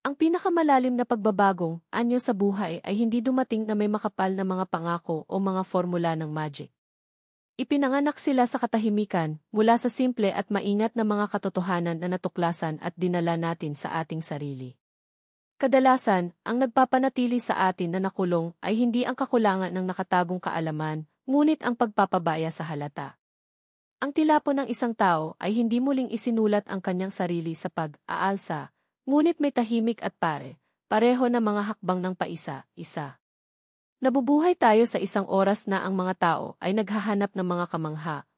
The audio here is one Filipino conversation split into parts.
Ang pinakamalalim na pagbabagong anyo sa buhay ay hindi dumating na may makapal na mga pangako o mga formula ng magic. Ipinanganak sila sa katahimikan, mula sa simple at maingat na mga katotohanan na natuklasan at dinala natin sa ating sarili. Kadalasan, ang nagpapanatili sa atin na nakulong ay hindi ang kakulangan ng nakatagong kaalaman, ngunit ang pagpapabaya sa halata. Ang tilapon ng isang tao ay hindi muling isinulat ang kanyang sarili sa pag-aalsa, ngunit may tahimik at pareho na mga hakbang ng paisa-isa. Nabubuhay tayo sa isang oras na ang mga tao ay naghahanap ng mga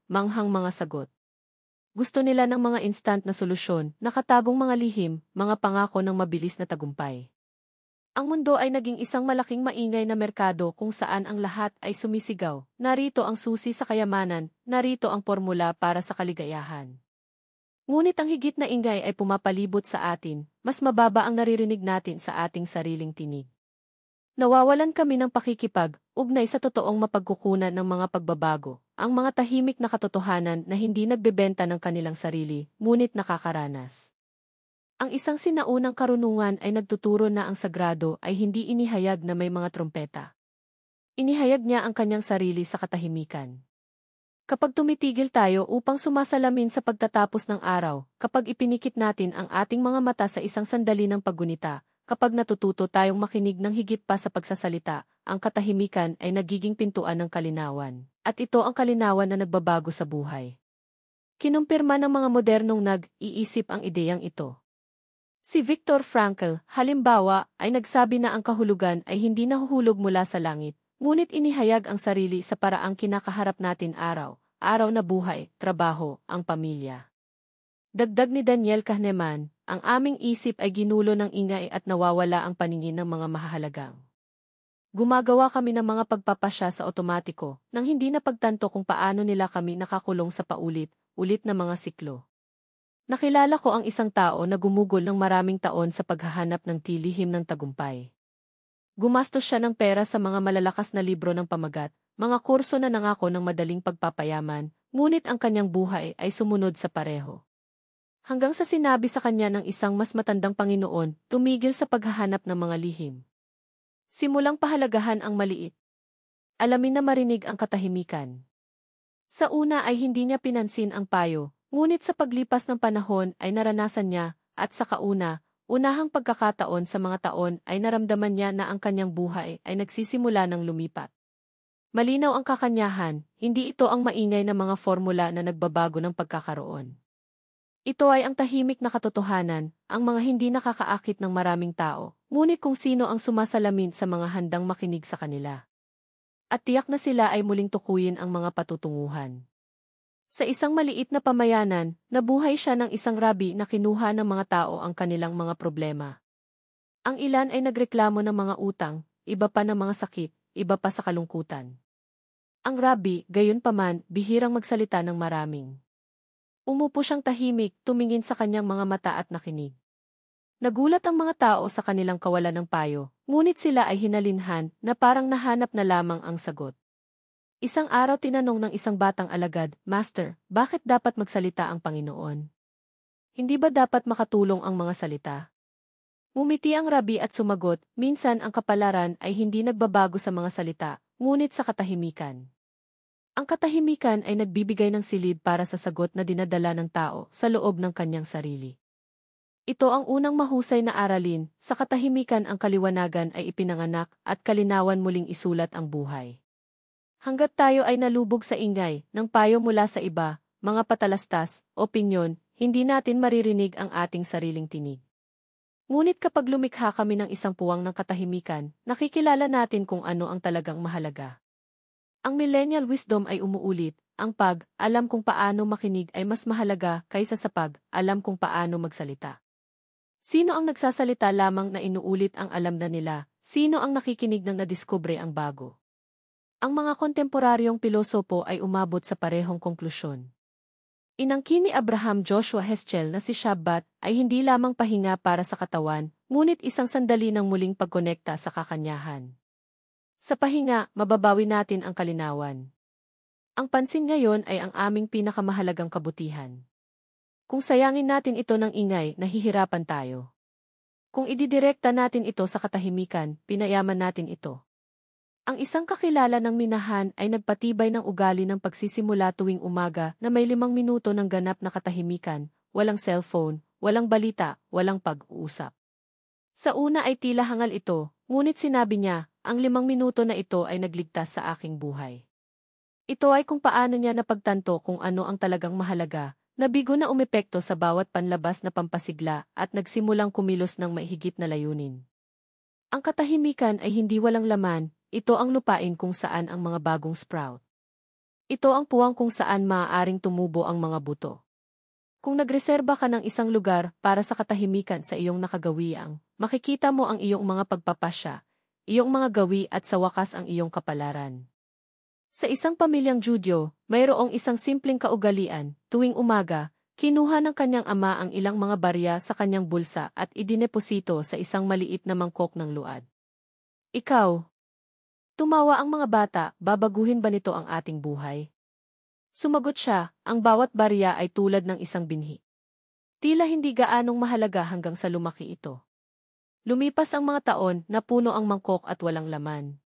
manghang mga sagot. Gusto nila ng mga instant na solusyon, nakatagong mga lihim, mga pangako ng mabilis na tagumpay. Ang mundo ay naging isang malaking maingay na merkado kung saan ang lahat ay sumisigaw. Narito ang susi sa kayamanan, narito ang formula para sa kaligayahan. Ngunit ang higit na ingay ay pumapalibot sa atin, mas mababa ang naririnig natin sa ating sariling tinig. Nawawalan kami ng pakikipag-ugnay sa totoong mapagkukunan ng mga pagbabago, ang mga tahimik na katotohanan na hindi nagbebenta ng kanilang sarili, ngunit nakakaranas. Ang isang sinaunang karunungan ay nagtuturo na ang sagrado ay hindi inihayag na may mga trompeta. Inihayag niya ang kanyang sarili sa katahimikan. Kapag tumitigil tayo upang sumasalamin sa pagtatapos ng araw, kapag ipinikit natin ang ating mga mata sa isang sandali ng paggunita, kapag natututo tayong makinig ng higit pa sa pagsasalita, ang katahimikan ay nagiging pintuan ng kalinawan. At ito ang kalinawan na nagbabago sa buhay. Kinumpirma ng mga modernong nag-iisip ang ideyang ito. Si Viktor Frankl, halimbawa, ay nagsabi na ang kahulugan ay hindi nahuhulog mula sa langit, ngunit inihayag ang sarili sa paraang kinakaharap natin araw na buhay, trabaho, ang pamilya. Dagdag ni Daniel Kahneman, ang aming isip ay ginulo ng ingay at nawawala ang paningin ng mga mahahalagang. Gumagawa kami ng mga pagpapasya sa otomatiko, nang hindi napagtanto kung paano nila kami nakakulong sa paulit-ulit na mga siklo. Nakilala ko ang isang tao na gumugol ng maraming taon sa paghahanap ng tilihim ng tagumpay. Gumastos siya ng pera sa mga malalakas na libro ng pamagat, mga kurso na nangako ng madaling pagpapayaman, ngunit ang kanyang buhay ay sumunod sa pareho. Hanggang sa sinabi sa kanya ng isang mas matandang Panginoon, tumigil sa paghahanap ng mga lihim. Simulang pahalagahan ang maliit. Alamin na marinig ang katahimikan. Sa una ay hindi niya pinansin ang payo, ngunit sa paglipas ng panahon ay naranasan niya, at sa unahang pagkakataon sa mga taon ay naramdaman niya na ang kanyang buhay ay nagsisimula ng lumipat. Malinaw ang kakanyahan, hindi ito ang maingay na mga formula na nagbabago ng pagkakaroon. Ito ay ang tahimik na katotohanan, ang mga hindi nakakaakit ng maraming tao, ngunit kung sino ang sumasalamin sa mga handang makinig sa kanila. At tiyak na sila ay muling tukuyin ang mga patutunguhan. Sa isang maliit na pamayanan, nabuhay siya ng isang rabi na kinuha ng mga tao ang kanilang mga problema. Ang ilan ay nagreklamo ng mga utang, iba pa ng mga sakit, iba pa sa kalungkutan. Ang rabi, gayunpaman, bihirang magsalita ng maraming. Umupo siyang tahimik, tumingin sa kanyang mga mata at nakinig. Nagulat ang mga tao sa kanilang kawalan ng payo, ngunit sila ay hinalinhan na parang nahanap na lamang ang sagot. Isang araw tinanong ng isang batang alagad, "Master, bakit dapat magsalita ang Panginoon? Hindi ba dapat makatulong ang mga salita?" Umiti ang rabi at sumagot, "Minsan ang kapalaran ay hindi nagbabago sa mga salita, ngunit sa katahimikan." Ang katahimikan ay nagbibigay ng silid para sa sagot na dinadala ng tao sa loob ng kanyang sarili. Ito ang unang mahusay na aralin, sa katahimikan ang kaliwanagan ay ipinanganak at kalinawan muling isulat ang buhay. Hanggat tayo ay nalubog sa ingay ng payo mula sa iba, mga patalastas, opinyon, hindi natin maririnig ang ating sariling tinig. Ngunit kapag lumikha kami ng isang puwang ng katahimikan, nakikilala natin kung ano ang talagang mahalaga. Ang millennial wisdom ay umuulit, ang pag-alam kung paano makinig ay mas mahalaga kaysa sa pag-alam kung paano magsalita. Sino ang nagsasalita lamang na inuulit ang alam na nila? Sino ang nakikinig ng nadiskubre ang bago? Ang mga kontemporaryong pilosopo ay umabot sa parehong konklusyon. Inangkin ni Abraham Joshua Heschel na si Shabbat ay hindi lamang pahinga para sa katawan, ngunit isang sandali ng muling pagkonekta sa kakanyahan. Sa pahinga, mababawi natin ang kalinawan. Ang pansin ngayon ay ang aming pinakamahalagang kabutihan. Kung sayangin natin ito ng ingay, nahihirapan tayo. Kung ididirekta natin ito sa katahimikan, pinayaman natin ito. Ang isang kakilala ng minahan ay nagpatibay ng ugali ng pagsisimula tuwing umaga na may 5 minuto ng ganap na katahimikan, walang cellphone, walang balita, walang pag-uusap. Sa una ay tila hangal ito, ngunit sinabi niya, ang 5 minuto na ito ay nagligtas sa aking buhay. Ito ay kung paano niya napagtanto kung ano ang talagang mahalaga, nabigo na umepekto sa bawat panlabas na pampasigla at nagsimulang kumilos ng maihigit na layunin. Ang katahimikan ay hindi walang laman, ito ang lupain kung saan ang mga bagong sprout. Ito ang puwang kung saan maaaring tumubo ang mga buto. Kung nagreserba ka ng isang lugar para sa katahimikan sa iyong nakagawiang, makikita mo ang iyong mga pagpapasya, iyong mga gawi at sa wakas ang iyong kapalaran. Sa isang pamilyang Judyo, mayroong isang simpleng kaugalian, tuwing umaga, kinuha ng kanyang ama ang ilang mga barya sa kanyang bulsa at idineposito sa isang maliit na mangkok ng luad. Ikaw? Tumawa ang mga bata, babaguhin ba nito ang ating buhay? Sumagot siya, ang bawat barya ay tulad ng isang binhi. Tila hindi gaanong mahalaga hanggang sa lumaki ito. Lumipas ang mga taon, napuno ang mangkok at walang laman.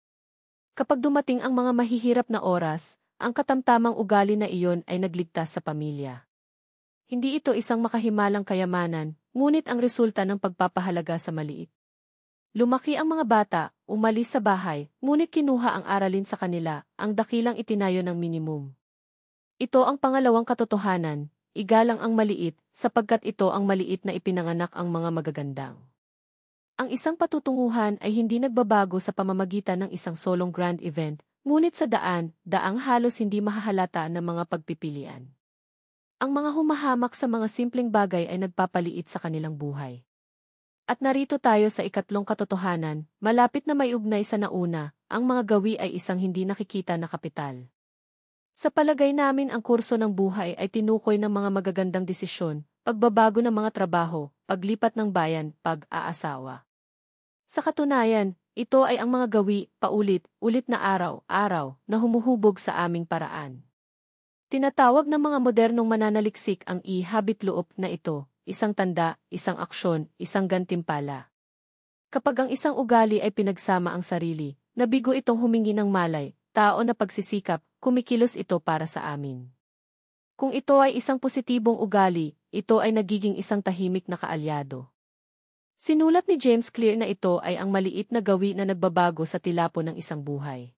Kapag dumating ang mga mahihirap na oras, ang katamtamang ugali na iyon ay nagligtas sa pamilya. Hindi ito isang makahimalang kayamanan, ngunit ang resulta ng pagpapahalaga sa maliit. Lumaki ang mga bata, umalis sa bahay, ngunit kinuha ang aralin sa kanila, ang dakilang itinayo ng minimum. Ito ang pangalawang katotohanan, igalang ang maliit, sapagkat ito ang maliit na ipinanganak ang mga magagandang. Ang isang patutunguhan ay hindi nagbabago sa pamamagitan ng isang solong grand event, ngunit sa daang halos hindi mahahalata ng mga pagpipilian. Ang mga humahamak sa mga simpleng bagay ay nagpapaliit sa kanilang buhay. At narito tayo sa ikatlong katotohanan, malapit na may ugnay sa nauna, ang mga gawi ay isang hindi nakikita na kapital. Sa palagay namin ang kurso ng buhay ay tinukoy ng mga magagandang desisyon, pagbabago ng mga trabaho, paglipat ng bayan, pag-aasawa. Sa katunayan, ito ay ang mga gawi, paulit-ulit na araw-araw, na humuhubog sa aming paraan. Tinatawag ng mga modernong mananaliksik ang habit loop na ito, isang tanda, isang aksyon, isang gantimpala. Kapag ang isang ugali ay pinagsama ang sarili, nabigo itong humingi ng malay, tao na pagsisikap, kumikilos ito para sa amin. Kung ito ay isang positibong ugali, ito ay nagiging isang tahimik na kaalyado. Sinulat ni James Clear na ito ay ang maliit na gawi na nagbabago sa tilapo ng isang buhay.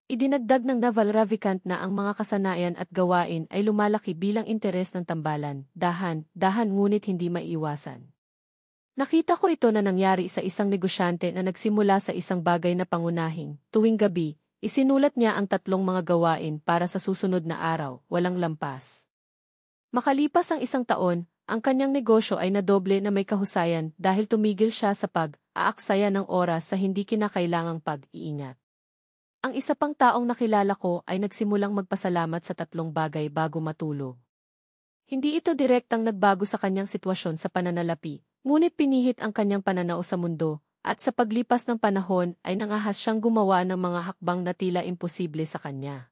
Idinagdag ng Naval Ravikant na ang mga kasanayan at gawain ay lumalaki bilang interes ng tambalan, dahan ngunit hindi maiiwasan. Nakita ko ito na nangyari sa isang negosyante na nagsimula sa isang bagay na pangunahing, tuwing gabi, isinulat niya ang 3 mga gawain para sa susunod na araw, walang lampas. Makalipas ang 1 taon, ang kanyang negosyo ay nadoble na may kahusayan dahil tumigil siya sa pag-aaksaya ng oras sa hindi kinakailangang pag-iingat. Ang isa pang taong nakilala ko ay nagsimulang magpasalamat sa 3 bagay bago matulog. Hindi ito direktang nagbago sa kanyang sitwasyon sa pananalapi, ngunit pinihit ang kanyang pananaw sa mundo, at sa paglipas ng panahon ay nangahas siyang gumawa ng mga hakbang na tila imposible sa kanya.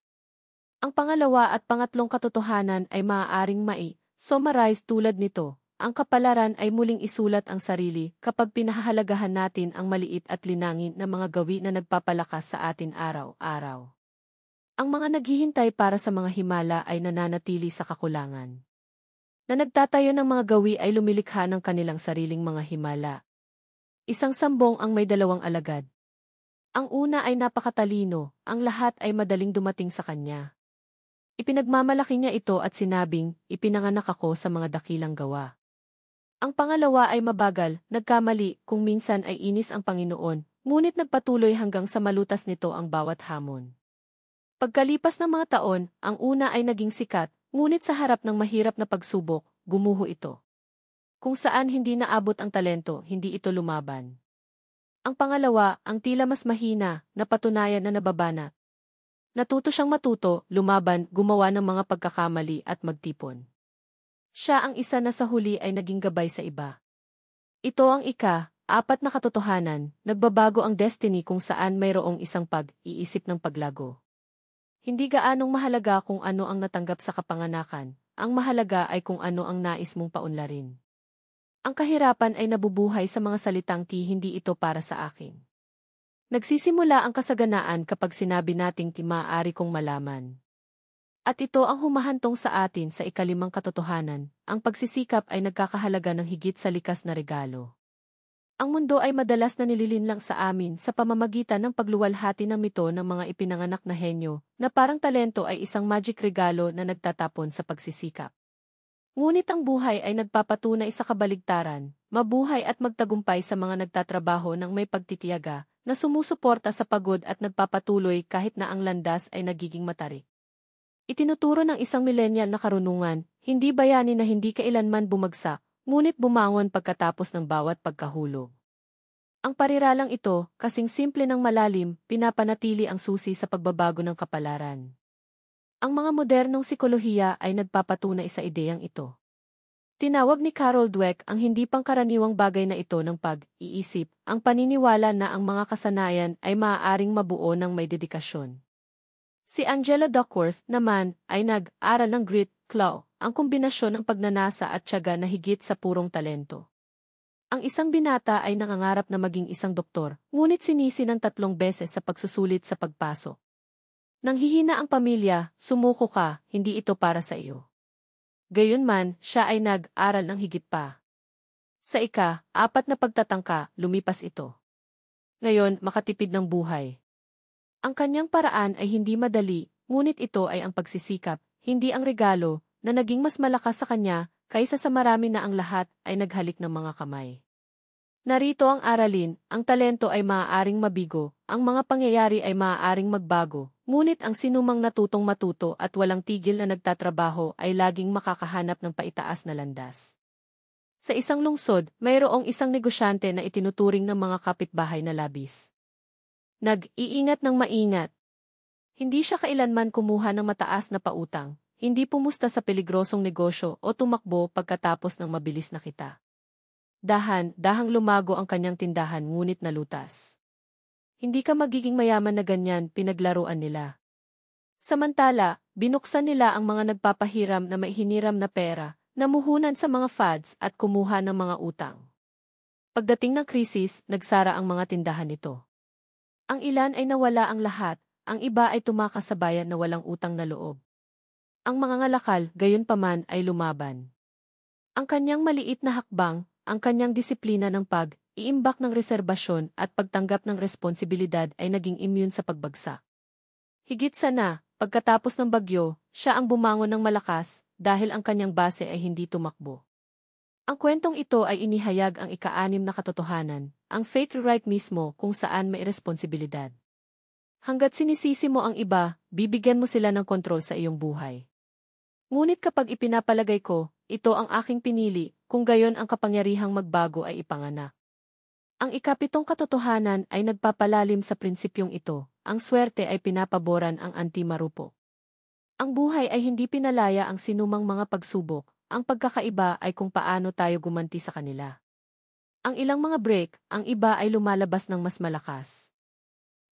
Ang pangalawa at pangatlong katotohanan ay maaaring summarize tulad nito, ang kapalaran ay muling isulat ang sarili kapag pinahahalagahan natin ang maliit at linangin na mga gawi na nagpapalakas sa atin araw-araw. Ang mga naghihintay para sa mga himala ay nananatili sa kakulangan. Na nagtatayo ng mga gawi ay lumilikha ng kanilang sariling mga himala. Isang sambong ang may 2 alagad. Ang una ay napakatalino, ang lahat ay madaling dumating sa kanya. Ipinagmamalaki niya ito at sinabing, ipinanganak ako sa mga dakilang gawa. Ang pangalawa ay mabagal, nagkamali, kung minsan ay inis ang Panginoon, ngunit nagpatuloy hanggang sa malutas nito ang bawat hamon. Pagkalipas ng mga taon, ang una ay naging sikat, ngunit sa harap ng mahirap na pagsubok, gumuho ito. Kung saan hindi naabot ang talento, hindi ito lumaban. Ang pangalawa, ang tila mas mahina, napatunayan na nababanat. Natuto siyang matuto, lumaban, gumawa ng mga pagkakamali at magtipon. Siya ang isa na sa huli ay naging gabay sa iba. Ito ang 4 na katotohanan, nagbabago ang destiny kung saan mayroong isang pag-iisip ng paglago. Hindi gaanong mahalaga kung ano ang natanggap sa kapanganakan, ang mahalaga ay kung ano ang nais mong paunlarin. Ang kahirapan ay nabubuhay sa mga salitang hindi ito para sa akin. Nagsisimula ang kasaganaan kapag sinabi nating maaari kong malaman. At ito ang humahantong sa atin sa ikalimang katotohanan, ang pagsisikap ay nagkakahalaga ng higit sa likas na regalo. Ang mundo ay madalas na nililinlang sa amin sa pamamagitan ng pagluwalhati ng mito ng mga ipinanganak na henyo, na parang talento ay isang magic regalo na nagtatapon sa pagsisikap. Ngunit ang buhay ay nagpapatunay sa kabaligtaran, mabuhay at magtagumpay sa mga nagtatrabaho ng may pagtitiyaga, na sumusuporta sa pagod at nagpapatuloy kahit na ang landas ay nagiging matarik. Itinuturo ng isang millennial na karunungan, hindi bayani na hindi kailanman bumagsak, ngunit bumangon pagkatapos ng bawat pagkahulog. Ang pariralang ito, kasing simple ng malalim, pinapanatili ang susi sa pagbabago ng kapalaran. Ang mga modernong psikolohiya ay nagpapatunay sa ideyang ito. Tinawag ni Carol Dweck ang hindi pangkaraniwang bagay na ito ng pag-iisip, ang paniniwala na ang mga kasanayan ay maaaring mabuo ng may dedikasyon. Si Angela Duckworth naman ay nag-aral ng grit, claw, ang kombinasyon ng pagnanasa at tiyaga na higit sa purong talento. Ang isang binata ay nangangarap na maging isang doktor, ngunit sinisi ng 3 beses sa pagsusulit sa pagpasok. Nang hihina ang pamilya, sumuko ka, hindi ito para sa iyo. Gayunman, siya ay nag-aral ng higit pa. Sa ika-4 na pagtatangka, lumipas ito. Ngayon, makatipid ng buhay. Ang kanyang paraan ay hindi madali, ngunit ito ay ang pagsisikap, hindi ang regalo, na naging mas malakas sa kanya, kaysa sa marami na ang lahat ay naghalik ng mga kamay. Narito ang aralin, ang talento ay maaaring mabigo, ang mga pangyayari ay maaaring magbago, ngunit ang sinumang natutong matuto at walang tigil na nagtatrabaho ay laging makakahanap ng paitaas na landas. Sa isang lungsod, mayroong isang negosyante na itinuturing ng mga kapitbahay na labis. Nag-iingat ng maingat. Hindi siya kailanman kumuha ng mataas na pautang, hindi pumusta sa peligrosong negosyo o tumakbo pagkatapos ng mabilis na kita. Dahang lumago ang kanyang tindahan ngunit nalutas. Hindi ka magiging mayaman na ganyan, pinaglaruan nila. Samantala, binuksan nila ang mga nagpapahiram na maihiniram na pera, namuhunan sa mga fads at kumuha ng mga utang. Pagdating ng krisis, nagsara ang mga tindahan nito. Ang ilan ay nawala ang lahat, ang iba ay tumakas sa bayan na walang utang na loob. Ang mga ngalakal, gayunpaman, ay lumaban. Ang kanyang maliit na hakbang, ang kanyang disiplina ng iimbak ng reserbasyon at pagtanggap ng responsibilidad ay naging immune sa pagbagsak. Higit sana, pagkatapos ng bagyo, siya ang bumangon ng malakas dahil ang kanyang base ay hindi tumakbo. Ang kwentong ito ay inihayag ang ika-6 na katotohanan, ang fate rewrite mismo kung saan may responsibilidad. Hanggat sinisisi mo ang iba, bibigyan mo sila ng kontrol sa iyong buhay. Ngunit kapag ipinapalagay ko, ito ang aking pinili, kung gayon ang kapangyarihang magbago ay ipanganak. Ang ika-7 katotohanan ay nagpapalalim sa prinsipyong ito, ang swerte ay pinapaboran ang anti-marupok. Ang buhay ay hindi pinalaya ang sinumang mga pagsubok, ang pagkakaiba ay kung paano tayo gumanti sa kanila. Ang ilang mga break, ang iba ay lumalabas ng mas malakas.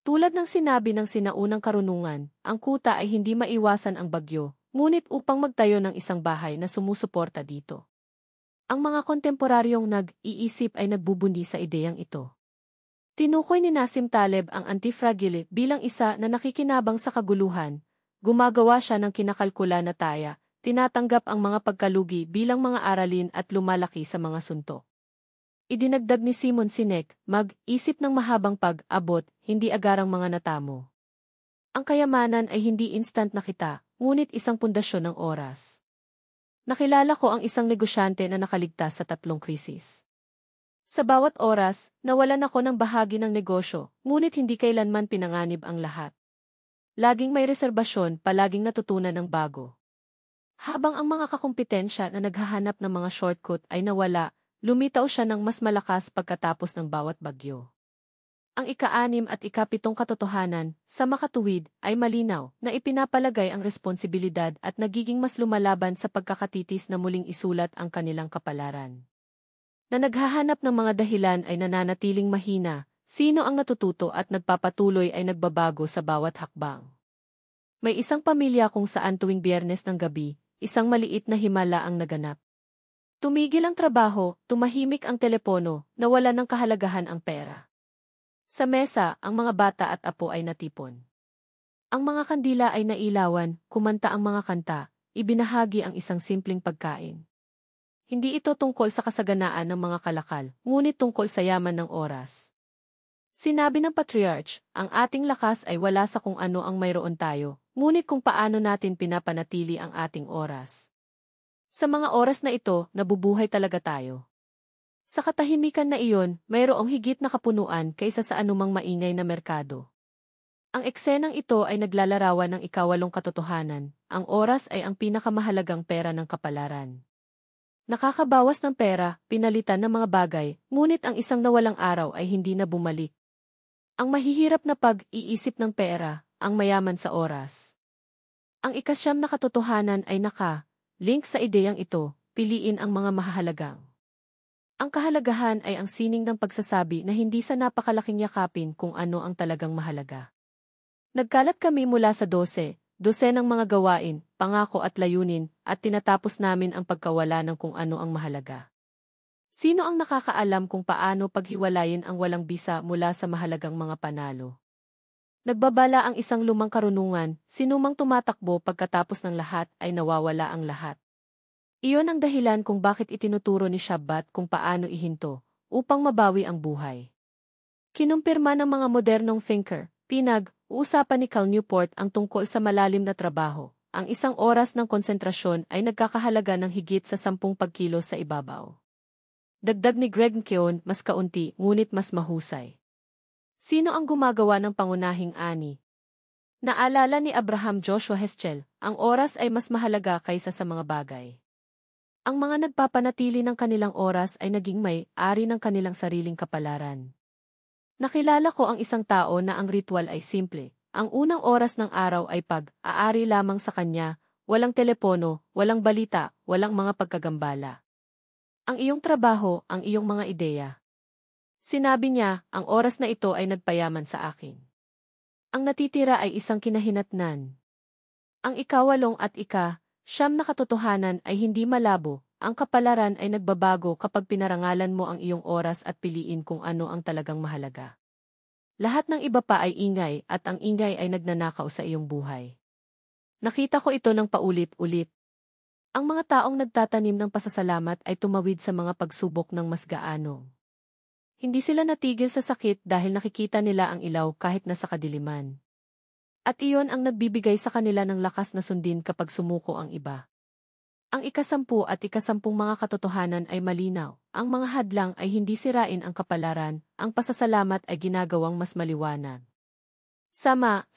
Tulad ng sinabi ng sinaunang karunungan, ang kuta ay hindi maiwasan ang bagyo, ngunit upang magtayo ng isang bahay na sumusuporta dito. Ang mga kontemporaryong nag-iisip ay nagbubundi sa ideyang ito. Tinukoy ni Nassim Taleb ang antifragile bilang isa na nakikinabang sa kaguluhan, gumagawa siya ng kinakalkula na taya, tinatanggap ang mga pagkalugi bilang mga aralin at lumalaki sa mga suntok. Idinagdag ni Simon Sinek, mag-isip ng mahabang pag-abot, hindi agarang mga natamo. Ang kayamanan ay hindi instant na kita, ngunit isang pundasyon ng oras. Nakilala ko ang isang negosyante na nakaligtas sa 3 krisis. Sa bawat oras, nawalan ako ng bahagi ng negosyo, ngunit hindi kailanman pinanganib ang lahat. Laging may reserbasyon, palaging natutunan ng bago. Habang ang mga kakumpetensya na naghahanap ng mga shortcut ay nawala, lumitaw siya ng mas malakas pagkatapos ng bawat bagyo. Ang ika-6 at ika-7 katotohanan, sa makatuwid, ay malinaw na ipinapalagay ang responsibilidad at nagiging mas lumalaban sa pagkakatitis na muling isulat ang kanilang kapalaran. Na naghahanap ng mga dahilan ay nananatiling mahina, sino ang natututo at nagpapatuloy ay nagbabago sa bawat hakbang. May isang pamilya kung saan tuwing Biyernes ng gabi, isang maliit na himala ang naganap. Tumigil ang trabaho, tumahimik ang telepono, nawala ng kahalagahan ang pera. Sa mesa, ang mga bata at apo ay natipon. Ang mga kandila ay nailawan, kumanta ang mga kanta, ibinahagi ang isang simpleng pagkain. Hindi ito tungkol sa kasaganaan ng mga kalakal, ngunit tungkol sa yaman ng oras. Sinabi ng Patriarch, ang ating lakas ay wala sa kung ano ang mayroon tayo, ngunit kung paano natin pinapanatili ang ating oras. Sa mga oras na ito, nabubuhay talaga tayo. Sa katahimikan na iyon, mayroong higit na kapunuan kaysa sa anumang maingay na merkado. Ang eksenang ito ay naglalarawan ng ikawalong katotohanan, ang oras ay ang pinakamahalagang pera ng kapalaran. Nakakabawas ng pera, pinalitan ng mga bagay, ngunit ang isang nawalang araw ay hindi na bumalik. Ang mahihirap na pag-iisip ng pera, ang mayaman sa oras. Ang ikasyam na katotohanan ay link sa ideyang ito, piliin ang mga mahahalagang. Ang kahalagahan ay ang sining ng pagsasabi na hindi sa napakalaking yakapin kung ano ang talagang mahalaga. Nagkalat kami mula sa dosenang mga gawain, pangako at layunin, at tinatapos namin ang pagkawala ng kung ano ang mahalaga. Sino ang nakakaalam kung paano paghiwalayin ang walang bisa mula sa mahalagang mga panalo? Nagbabala ang isang lumang karunungan, sinumang tumatakbo pagkatapos ng lahat ay nawawala ang lahat. Iyon ang dahilan kung bakit itinuturo ni Shabbat kung paano ihinto, upang mabawi ang buhay. Kinumpirma ng mga modernong thinker, Uusapan ni Cal Newport ang tungkol sa malalim na trabaho. Ang isang oras ng konsentrasyon ay nagkakahalaga ng higit sa 10 pagkilos sa ibabaw. Dagdag ni Greg McKeown, mas kaunti, ngunit mas mahusay. Sino ang gumagawa ng pangunahing ani? Naalala ni Abraham Joshua Heschel, ang oras ay mas mahalaga kaysa sa mga bagay. Ang mga nagpapanatili ng kanilang oras ay naging may-ari ng kanilang sariling kapalaran. Nakilala ko ang isang tao na ang ritual ay simple. Ang unang oras ng araw ay pag-aari lamang sa kanya, walang telepono, walang balita, walang mga pagkagambala. Ang iyong trabaho, ang iyong mga ideya. Sinabi niya, ang oras na ito ay nagpayaman sa akin. Ang natitira ay isang kinahinatnan. Ang ikawalong at siyam na katotohanan ay hindi malabo. Ang kapalaran ay nagbabago kapag pinarangalan mo ang iyong oras at piliin kung ano ang talagang mahalaga. Lahat ng iba pa ay ingay at ang ingay ay nagnanakaw sa iyong buhay. Nakita ko ito ng paulit-ulit. Ang mga taong nagtatanim ng pasasalamat ay tumawid sa mga pagsubok ng mas gaano. Hindi sila natigil sa sakit dahil nakikita nila ang ilaw kahit nasa kadiliman. At iyon ang nagbibigay sa kanila ng lakas na sundin kapag sumuko ang iba. Ang ikasampu at ikasampung mga katotohanan ay malinaw. Ang mga hadlang ay hindi sirain ang kapalaran, ang pasasalamat ay ginagawang mas maliwanag. Sama,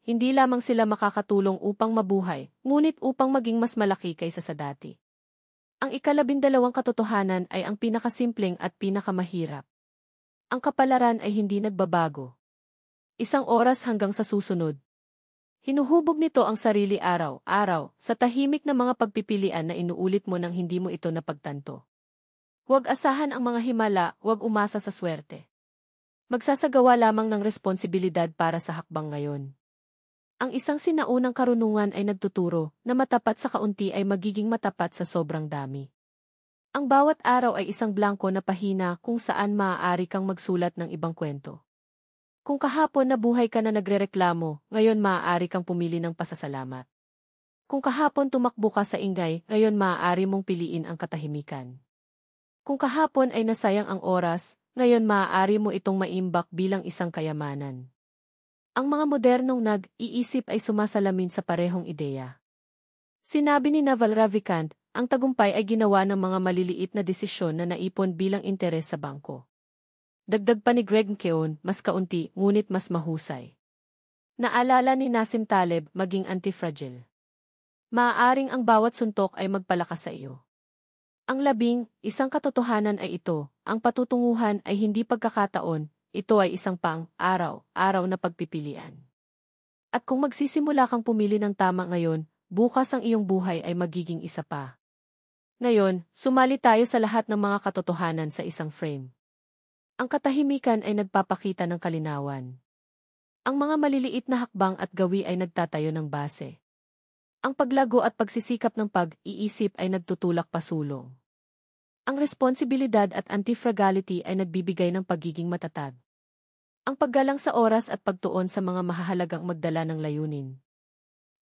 hindi lamang sila makakatulong upang mabuhay, ngunit upang maging mas malaki kaysa sa dati. Ang ikalabindalawang katotohanan ay ang pinakasimpleng at pinakamahirap. Ang kapalaran ay hindi nagbabago. Isang oras hanggang sa susunod. Hinuhubog nito ang sarili araw-araw sa tahimik na mga pagpipilian na inuulit mo nang hindi mo ito napagtanto. Huwag asahan ang mga himala, huwag umasa sa swerte. Magsasagawa lamang ng responsibilidad para sa hakbang ngayon. Ang isang sinaunang karunungan ay nagtuturo na matapat sa kaunti ay magiging matapat sa sobrang dami. Ang bawat araw ay isang blanko na pahina kung saan maaari kang magsulat ng ibang kwento. Kung kahapon nabuhay ka na nagrereklamo, ngayon maaari kang pumili ng pasasalamat. Kung kahapon tumakbo ka sa ingay, ngayon maaari mong piliin ang katahimikan. Kung kahapon ay nasayang ang oras, ngayon maaari mo itong maimbak bilang isang kayamanan. Ang mga modernong nag-iisip ay sumasalamin sa parehong ideya. Sinabi ni Naval Ravikant, ang tagumpay ay ginawa ng mga maliliit na desisyon na naipon bilang interes sa bangko. Dagdag pa ni Greg McKeown, mas kaunti, ngunit mas mahusay. Naalala ni Nassim Taleb, maging anti-fragile. Maaaring ang bawat suntok ay magpalakas sa iyo. Ang isang katotohanan ay ito, ang patutunguhan ay hindi pagkakataon, ito ay isang araw-araw na pagpipilian. At kung magsisimula kang pumili ng tama ngayon, bukas ang iyong buhay ay magiging isa pa. Ngayon, sumali tayo sa lahat ng mga katotohanan sa isang frame. Ang katahimikan ay nagpapakita ng kalinawan. Ang mga maliliit na hakbang at gawi ay nagtatayo ng base. Ang paglago at pagsisikap ng pag-iisip ay nagtutulak pasulong. Ang responsibilidad at anti-fragility ay nagbibigay ng pagiging matatag. Ang paggalang sa oras at pagtuon sa mga mahahalagang magdala ng layunin.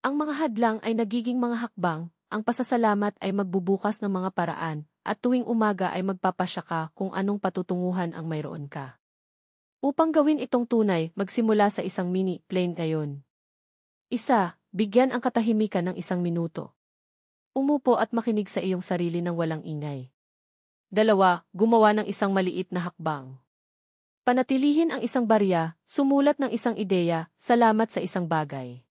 Ang mga hadlang ay nagiging mga hakbang, ang pasasalamat ay magbubukas ng mga paraan, at tuwing umaga ay magpapasya ka kung anong patutunguhan ang mayroon ka. Upang gawin itong tunay, magsimula sa isang mini-plane ngayon. 1. Bigyan ang katahimikan ng 1 minuto. Umupo at makinig sa iyong sarili ng walang ingay. 2. Gumawa ng isang maliit na hakbang. Panatilihin ang isang barya, sumulat ng isang ideya, salamat sa isang bagay.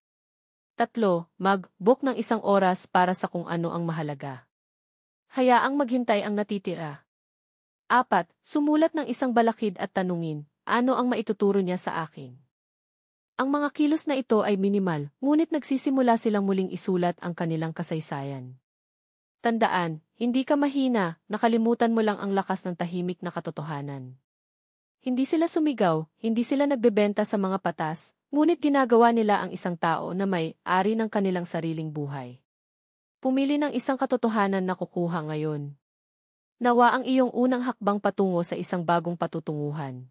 3. Mag-book ng 1 oras para sa kung ano ang mahalaga. Hayaang maghintay ang natitira. 4. Sumulat ng isang balakid at tanungin, ano ang maituturo niya sa akin? Ang mga kilos na ito ay minimal, ngunit nagsisimula silang muling isulat ang kanilang kasaysayan. Tandaan, hindi ka mahina, nakalimutan mo lang ang lakas ng tahimik na katotohanan. Hindi sila sumigaw, hindi sila nagbebenta sa mga patas, ngunit ginagawa nila ang isang tao na may-ari ng kanilang sariling buhay. Pumili ng isang katotohanan na kukuha ngayon. Nawa ang iyong unang hakbang patungo sa isang bagong patutunguhan.